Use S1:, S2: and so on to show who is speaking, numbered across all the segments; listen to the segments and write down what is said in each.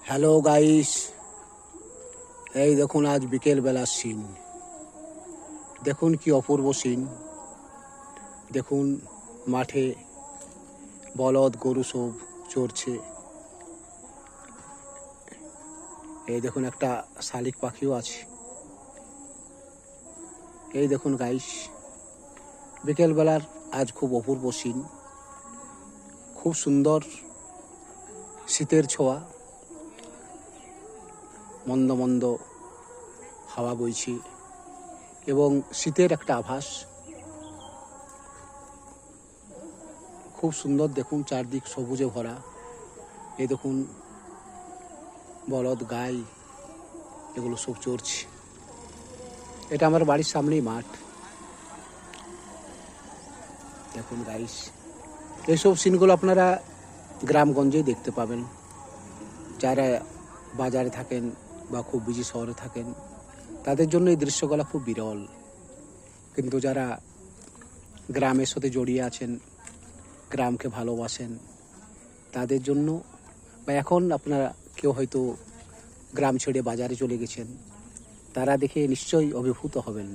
S1: Hello guys, এই দেখুন আজ বিকেল বেলার সিন। দেখুন কি অপূর্ব সিন। দেখুন মাঠে বলদ গরু সব চড়ছে। এই দেখুন একটা শালিক পাখিও আছে। এই দেখুন গাইস, বিকেল বেলার আজ খুব অপূর্ব সিন। খুব সুন্দর শীতের ছোঁয়া, মন্দ মন্দ হাওয়া বইছে এবং শীতের একটা আভাস। খুব সুন্দর দেখুন, চারদিক সবুজে ভরা। এই দেখুন বলদ গাই এগুলো সব চড়ছে। এটা আমার বাড়ির সামনেই মাঠ। দেখুন গাইস, এইসব সিনগুলো আপনারা গ্রামগঞ্জেই দেখতে পাবেন। যারা বাজারে থাকেন বা খুব বিজি শহরে থাকেন তাদের জন্য এই দৃশ্যগুলো খুব বিরল। কিন্তু যারা গ্রামের সাথে জড়িয়ে আছেন, গ্রামকে ভালোবাসেন, তাদের জন্য বা এখন আপনারা কেউ হয়তো গ্রাম ছেড়ে বাজারে চলে গেছেন, তারা দেখে নিশ্চয়ই অভিভূত হবেন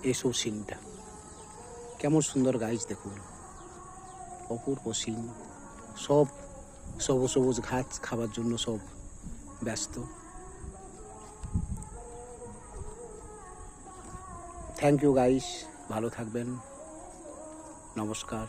S1: এইসব সিনটা। কেমন সুন্দর গাইজ, দেখুন অপূর্ব সিন। সব সবুজ সবুজ ঘাস খাবার জন্য সব ব্যস্ত। থ্যাংক ইউ গাইস, ভালো থাকবেন। নমস্কার।